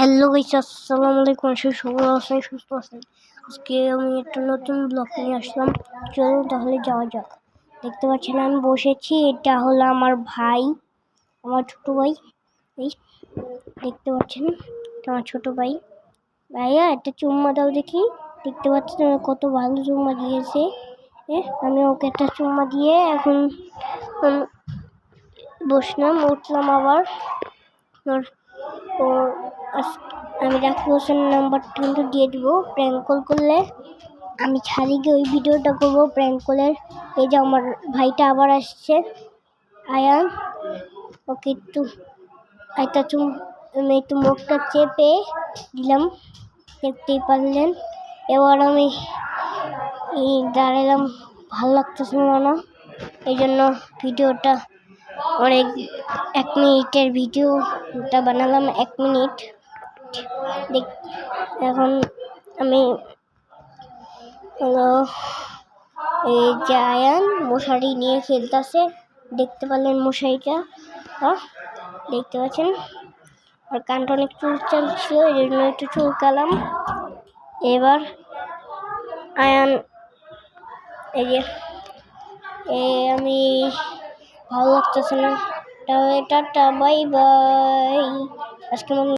Hello guys, আসসালামু আলাইকুম। সবাই আছেন, সুস্থ আছেন। আজকে আমি একটা নতুন ব্লগ নিয়ে আসলাম। চলুন তাহলে যাওয়া যাক। দেখতে পাচ্ছেন আমি বসেছি, এটা হলো আমার ভাই, আমার ছোট ভাই। এই দেখতে পাচ্ছেন, আমার ছোট ভাই। ভাইয়া একটা চুম্মা দাও দেখি। দেখতে পাচ্ছেন কত ভালো চুম্মা দিয়েছে। আমি ওকে একটা চুম্মা দিয়ে এখন বসলাম, উঠলাম আবার। আমি রাকিব হোসেনের নাম্বারটা কিন্তু দিয়ে দিব। প্র্যাঙ্ক কল করলে আমি ছাড়ি গিয়ে ওই ভিডিওটা করবো প্র্যাঙ্ক কলের। এই যে আমার ভাইটা আবার আসছে, আয়ান। ওকে একটু আমি একটু মুখটা চেপে দিলাম, দেখতেই পারলেন। এবার আমি দাঁড়ালাম, ভালো লাগতেছে না, এই জন্য ভিডিওটা অনেক 1 মিনিটের ভিডিওটা বানালাম। 1 মিনিট। এখন আমি এই যে আয়ান মশারি নিয়ে খেলতেছে, দেখতে পারলেন মশারিটা, দেখতে পাচ্ছেন। আর কানটা অনেক চুলচাল ছিল, এই জন্য একটু চুলকালাম। এবার আয়ান এই যে আমি ভালো লাগতেছে না, টাটা বাই বাই। আজকে